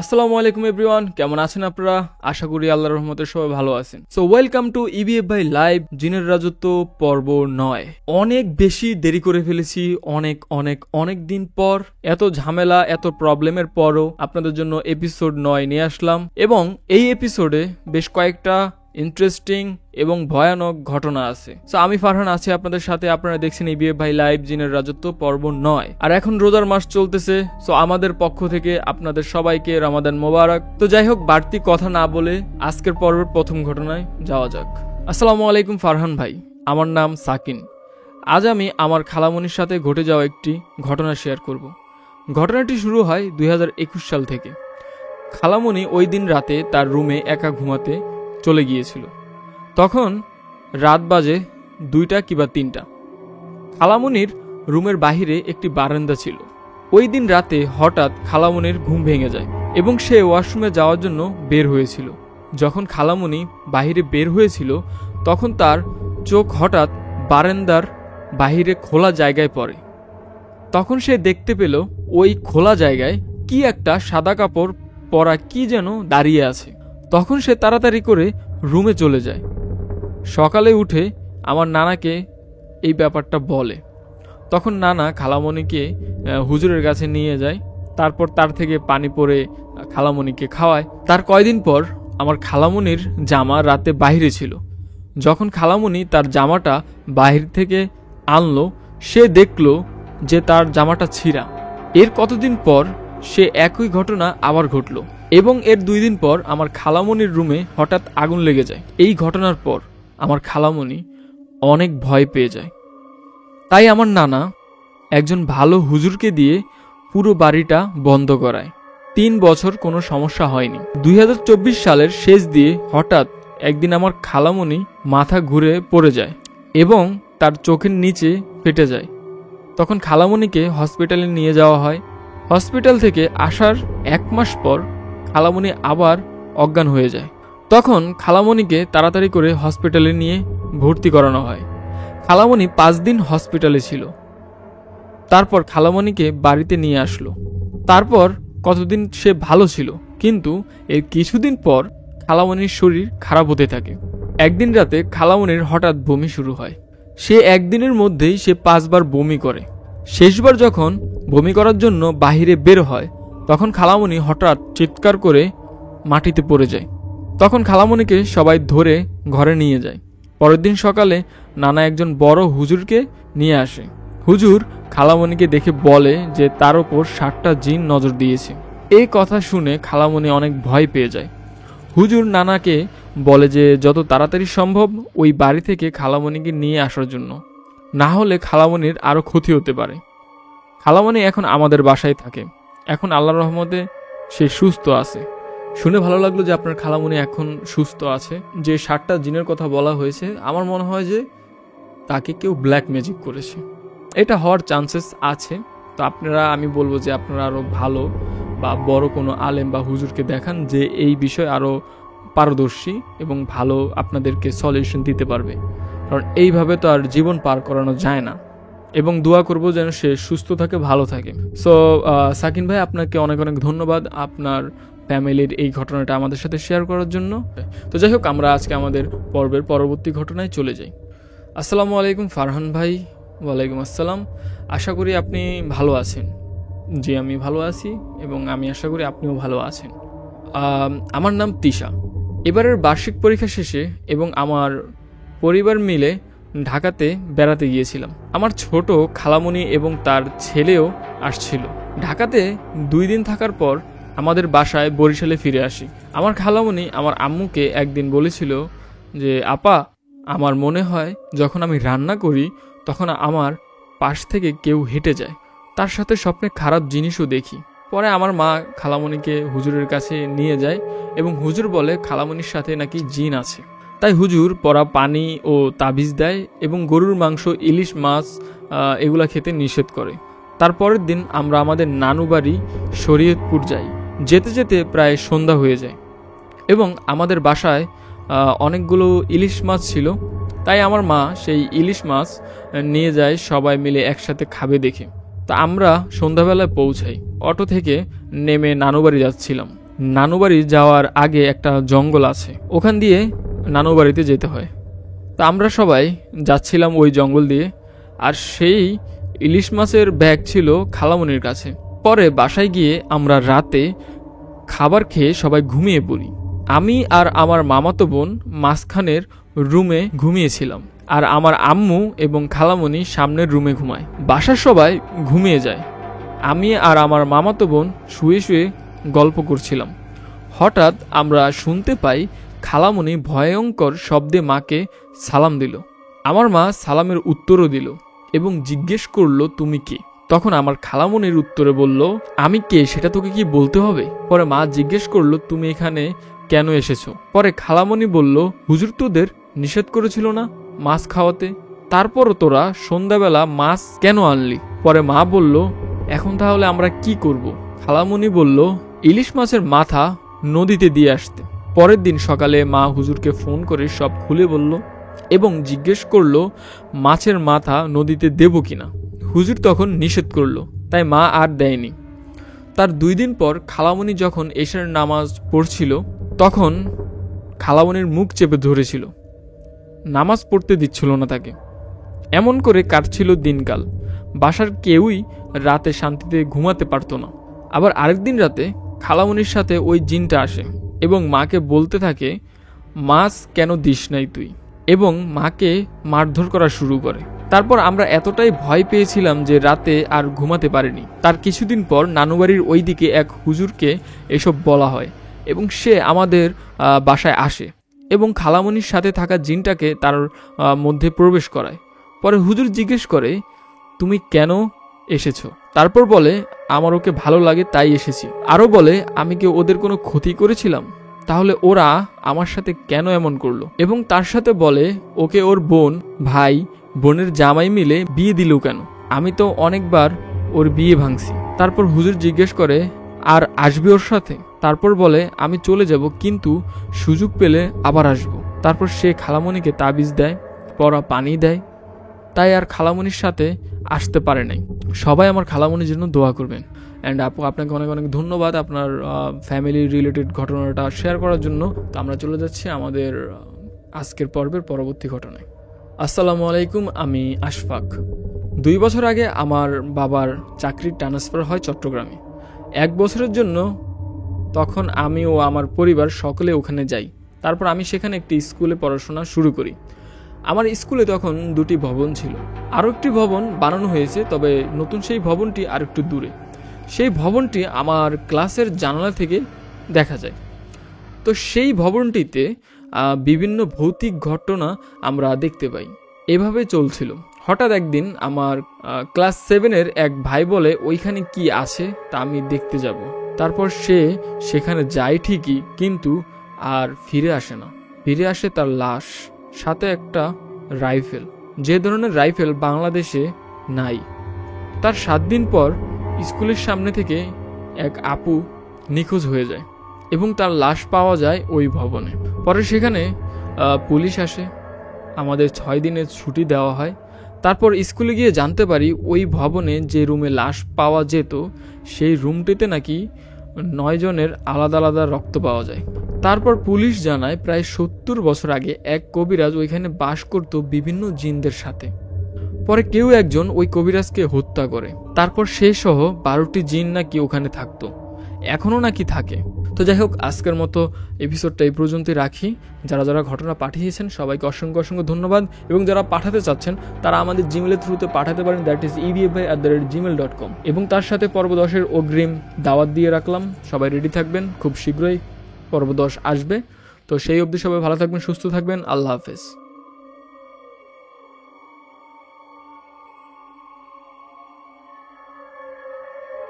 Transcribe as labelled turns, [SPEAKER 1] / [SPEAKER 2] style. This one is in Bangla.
[SPEAKER 1] আসসালামু আলাইকুম এভরিওয়ান, কেমন আছেন আপনারা? আশা করি আল্লাহর রহমতে সবাই ভালো আছেন। So welcome to EBF by live জিনের রাজত্ব পর্ব 9। অনেক বেশি দেরি করে ফেলেছি, অনেক দিন পর। এত ঝামেলা, এত প্রবলেমের পরও আপনাদের জন্য এপিসোড 9 নিয়ে আসলাম। এবং এই এপিসোডে বেশ কয়েকটা ইন্টারেস্টিং এবং ভয়ানক ঘটনা আছে। সো আমি ফারহান আছি আপনাদের সাথে। আপনারা দেখছেন ইবিএফ ভাই লাইভ জিনের রাজত্ব পর্ব 9। আর এখন রোজার মাস চলতেছে। সো আমাদের পক্ষ থেকে আপনাদের সবাইকে রমাদান মোবারক। তো যাই হোক, বাড়তি কথা না বলে আজকের পর্বের প্রথম ঘটনায় যাওয়া যাক। আসসালামু আলাইকুম ফারহান ভাই, আমার নাম সাকিন। আজ আমি আমার খালামণির সাথে ঘটে যাওয়া একটি ঘটনা শেয়ার করব। ঘটনাটি শুরু হয় 2021 সাল থেকে। খালামণি ওই দিন রাতে তার রুমে একা ঘুমাতে চলে গিয়েছিল। তখন রাত বাজে 2টা কিংবা 3টা। খালামণির রুমের বাহিরে একটি বারান্দা ছিল। ওই দিন রাতে হঠাৎ খালামণির ঘুম ভেঙে যায় এবং সে ওয়াশরুমে যাওয়ার জন্য বের হয়েছিল। যখন খালামণি বাহিরে বের হয়েছিল তখন তার চোখ হঠাৎ বারান্দার বাহিরে খোলা জায়গায় পড়ে। তখন সে দেখতে পেল ওই খোলা জায়গায় কি একটা সাদা কাপড় পরা কি যেন দাঁড়িয়ে আছে। তখন সে তাড়াতাড়ি করে রুমে চলে যায়। সকালে উঠে আমার নানাকে এই ব্যাপারটা বলে। তখন নানা খালামণিকে হুজুরের কাছে নিয়ে যায়। তারপর তার থেকে পানি পরে খালামণিকে খাওয়ায়। তার কয়দিন পর আমার খালামণির জামা রাতে বাইরে ছিল। যখন খালামণি তার জামাটা বাহির থেকে আনলো, সে দেখল যে তার জামাটা ছিঁড়া। এর কতদিন পর সে একই ঘটনা আবার ঘটল এবং এর 2 দিন পর আমার খালামণির রুমে হঠাৎ আগুন লেগে যায়। এই ঘটনার পর আমার খালামণি অনেক ভয় পেয়ে যায়। তাই আমার নানা একজন ভালো হুজুরকে দিয়ে পুরো বাড়িটা বন্ধ করায়। 3 বছর কোনো সমস্যা হয়নি। 2024 সালের শেষ দিয়ে হঠাৎ একদিন আমার খালামণি মাথা ঘুরে পড়ে যায় এবং তার চোখের নিচে ফেটে যায়। তখন খালামণিকে হসপিটালে নিয়ে যাওয়া হয়। হসপিটাল থেকে আসার 1 মাস পর খালামণি আবার অজ্ঞান হয়ে যায়। তখন খালামণিকে তাড়াতাড়ি করে হসপিটালে নিয়ে ভর্তি করানো হয়। খালামণি 5 দিন হসপিটালে ছিল। তারপর খালামণিকে বাড়িতে নিয়ে আসলো। তারপর কতদিন সে ভালো ছিল, কিন্তু এর কিছুদিন পর খালামণির শরীর খারাপ হতে থাকে। একদিন রাতে খালামণির হঠাৎ বমি শুরু হয়। সে একদিনের মধ্যেই সে 5 বার বমি করে। শেষবার যখন বমি করার জন্য বাহিরে বের হয় তখন খালামণি হঠাৎ চিৎকার করে মাটিতে পড়ে যায়। তখন খালামণিকে সবাই ধরে ঘরে নিয়ে যায়। পরের দিন সকালে নানা একজন বড় হুজুরকে নিয়ে আসে। হুজুর খালামণিকে দেখে বলে যে তার ওপর 7টা জিন নজর দিয়েছে। এই কথা শুনে খালামণি অনেক ভয় পেয়ে যায়। হুজুর নানাকে বলে যে যত তাড়াতাড়ি সম্ভব ওই বাড়ি থেকে খালামণিকে নিয়ে আসার জন্য, না হলে খালামণির আরও ক্ষতি হতে পারে। খালামণি এখন আমাদের বাসায় থাকে। এখন আল্লাহর রহমতে সে সুস্থ আছে। শুনে ভালো লাগলো যে আপনার খালামণি এখন সুস্থ আছে। যে 7টা জিনের কথা বলা হয়েছে, আমার মনে হয় যে তাকে কেউ ব্ল্যাক ম্যাজিক করেছে। এটা হওয়ার চান্সেস আছে। তো আমি বলবো যে আপনারা আরও ভালো বা বড় কোনো আলেম বা হুজুরকে দেখান যে এই বিষয়ে আরও পারদর্শী এবং ভালো আপনাদেরকে সলিউশন দিতে পারবে। কারণ এইভাবে তো আর জীবন পার করানো যায় না। এবং দোয়া করব যেন সে সুস্থ থাকে, ভালো থাকে। সো সাকিন ভাই, আপনাকে অনেক ধন্যবাদ আপনার ফ্যামিলির এই ঘটনাটা আমাদের সাথে শেয়ার করার জন্য। তো যাই হোক, আমরা আজকে আমাদের পর্বের পরবর্তী ঘটনায় চলে যাই। আসসালামু আলাইকুম ফারহান ভাই। ওয়ালাইকুম আসসালাম। আশা করি আপনি ভালো আছেন। জি, আমি ভালো আছি এবং আমি আশা করি আপনিও ভালো আছেন। আমার নাম তিশা। এবারের বার্ষিক পরীক্ষা শেষে এবং আমার পরিবার মিলে ঢাকাতে বেড়াতে গিয়েছিলাম। আমার ছোট খালামণি এবং তার ছেলেও আসছিল। ঢাকাতে 2 দিন থাকার পর আমাদের বাসায় বরিশালে ফিরে আসি। আমার খালামণি আমার আম্মুকে একদিন বলেছিল যে আপা, আমার মনে হয় যখন আমি রান্না করি তখন আমার পাশ থেকে কেউ হেঁটে যায়, তার সাথে স্বপ্নে খারাপ জিনিসও দেখি। পরে আমার মা খালামণিকে হুজুরের কাছে নিয়ে যায় এবং হুজুর বলে খালামণির সাথে নাকি জিন আছে। তাই হুজুর পরা পানি ও তাবিজ দেয় এবং গরুর মাংস, ইলিশ মাছ এগুলা খেতে নিষেধ করে। তারপরের দিন আমরা আমাদের নানু বাড়ি শরীয়তপুর যাই। যেতে যেতে প্রায় সন্ধ্যা হয়ে যায় এবং আমাদের বাসায় অনেকগুলো ইলিশ মাছ ছিল। তাই আমার মা সেই ইলিশ মাছ নিয়ে যায় সবাই মিলে একসাথে খাবে দেখে। তা আমরা সন্ধ্যাবেলায় পৌঁছাই। অটো থেকে নেমে নানু বাড়ি যাচ্ছিলাম। নানুবাড়ি যাওয়ার আগে একটা জঙ্গল আছে, ওখান দিয়ে নানুবাড়িতে যেতে হয়। তো আমরা সবাই যাচ্ছিলাম ওই জঙ্গল দিয়ে, আর সেই ইলিশ মাছের ব্যাগ ছিল খালামণির কাছে। পরে বাসায় গিয়ে আমরা রাতে খাবার খেয়ে সবাই ঘুমিয়ে পড়ি। আমি আর আমার মামাতো বোন মাঝখানের রুমে ঘুমিয়েছিলাম, আর আমার আম্মু এবং খালামণি সামনের রুমে ঘুমায়। বাসার সবাই ঘুমিয়ে যায়, আমি আর আমার মামাতো বোন শুয়ে শুয়ে গল্প করছিলাম। হঠাৎ আমরা শুনতে পাই খালামণি ভয়ঙ্কর শব্দে মাকে সালাম দিল। আমার মা সালামের উত্তরও দিল এবং জিজ্ঞেস করলো, তুমি কে? তখন আমার খালামণির উত্তরে বলল, আমি কে সেটা তোকে কি বলতে হবে? পরে মা জিজ্ঞেস করলো, তুমি এখানে কেন এসেছো? পরে খালামণি বলল, হুজুর তোদের নিষেধ করেছিল না মাছ খাওয়াতে, তারপরও তোরা সন্ধ্যাবেলা মাছ কেন আনলি? পরে মা বলল, এখন তাহলে আমরা কি করব? খালামণি বলল, ইলিশ মাছের মাথা নদীতে দিয়ে আসতে। পরের দিন সকালে মা হুজুরকে ফোন করে সব খুলে বলল এবং জিজ্ঞেস করলো মাছের মাথা নদীতে দেব কিনা। হুজুর তখন নিষেধ করলো, তাই মা আর দেয়নি। তার 2 দিন পর খালামণি যখন এশার নামাজ পড়ছিল, তখন খালামণির মুখ চেপে ধরেছিল, নামাজ পড়তে দিচ্ছিল না তাকে। এমন করে কাটছিল দিনকাল। বাসার কেউই রাতে শান্তিতে ঘুমাতে পারতো না। আবার আরেকদিন রাতে খালামণির সাথে ওই জিনটা আসে এবং মাকে বলতে থাকে, মাছ কেন দিস নাই তুই, এবং মাকে মারধর করা শুরু করে। তারপর আমরা এতটাই ভয় পেয়েছিলাম যে রাতে আর ঘুমাতে পারিনি। তার কিছুদিন পর নানুবাড়ির ওইদিকে এক হুজুরকে এসব বলা হয় এবং সে আমাদের বাসায় আসে এবং খালামণির সাথে থাকা জিনটাকে তার মধ্যে প্রবেশ করায়। পরে হুজুর জিজ্ঞেস করে, তুমি কেন এসেছো? তারপর বলে, আমার ওকে ভালো লাগে তাই এসেছি। আরও বলে, আমি কি ওদের কোনো ক্ষতি করেছিলাম? তাহলে ওরা আমার সাথে কেন এমন করলো? এবং তার সাথে বলে, ওকে ওর বোন, ভাই, বোনের জামাই মিলে বিয়ে দিল কেন? আমি তো অনেকবার ওর বিয়ে ভাঙছি। তারপর হুজুর জিজ্ঞেস করে, আর আসবে ওর সাথে? তারপর বলে, আমি চলে যাব, কিন্তু সুযোগ পেলে আবার আসব। তারপর সে খালামণিকে তাবিজ দেয়, পরা পানি দেয়, তাই আর খালামণির সাথে আসতে পারে নাই। সবাই আমার খালামণির জন্য দোয়া করবেন। অ্যান্ড আপু, আপনাকে অনেক অনেক ধন্যবাদ আপনার ফ্যামিলি রিলেটেড ঘটনাটা শেয়ার করার জন্য। তো আমরা চলে যাচ্ছি আমাদের আজকের পর্বের পরবর্তী ঘটনায়। আসসালামু আলাইকুম, আমি আশফাক। 2 বছর আগে আমার বাবার চাকরির ট্রান্সফার হয় চট্টগ্রামে 1 বছরের জন্য। তখন আমি ও আমার পরিবার সকলে ওখানে যাই। তারপর আমি সেখানে একটি স্কুলে পড়াশোনা শুরু করি। আমার স্কুলে তখন 2টি ভবন ছিল, আরও একটি ভবন বানানো হয়েছে, তবে নতুন সেই ভবনটি আর একটু দূরে। সেই ভবনটি আমার ক্লাসের জানালা থেকে দেখা যায়। তো সেই ভবনটিতে বিভিন্ন ভৌতিক ঘটনা আমরা দেখতে পাই। এভাবে চলছিল। হঠাৎ একদিন আমার ক্লাস 7-এর এক ভাই বলে, ওইখানে কি আছে তা আমি দেখতে যাব। তারপর সে সেখানে যায় ঠিকই, কিন্তু আর ফিরে আসে না। ফিরে আসে তার লাশ, সাথে একটা রাইফেল, যে ধরনের রাইফেল বাংলাদেশে নাই। তার 7 দিন পর স্কুলের সামনে থেকে এক আপু নিখোঁজ হয়ে যায় এবং তার লাশ পাওয়া যায় ওই ভবনে। পরে সেখানে পুলিশ আসে, আমাদের 6 দিনের ছুটি দেওয়া হয়। তারপর স্কুলে গিয়ে জানতে পারি ওই ভবনে যে রুমে লাশ পাওয়া যেত, সেই রুমটিতে নাকি 9 জনের আলাদা আলাদা রক্ত পাওয়া যায়। তারপর পুলিশ জানায় প্রায় 70 বছর আগে এক কবিরাজ ওইখানে বাস করত বিভিন্ন জিনদের সাথে। পরে কেউ একজন ওই কবিরাজকে হত্যা করে। তারপর সে সহ 12টি জিন নাকি ওখানে থাকতো, এখনও নাকি থাকে। তো যাই হোক, আজকের মতো এপিসোডটা এই পর্যন্তই রাখি। যারা যারা ঘটনা পাঠিয়েছেন সবাইকে অসংখ্য অসংখ্য ধন্যবাদ, এবং যারা পাঠাতে চাচ্ছেন তারা আমাদের জিমেলের থ্রুতে পাঠাতে পারেন, দ্যাট ইজ ebfbhai@gmail.com। এবং তার সাথে পর্ব 10-এর অগ্রিম দাওয়াত দিয়ে রাখলাম। সবাই রেডি থাকবেন, খুব শীঘ্রই পর্ব 10 আসবে। তো সেই অবধি সবাই ভালো থাকবেন, সুস্থ থাকবেন। আল্লাহ হাফেজ।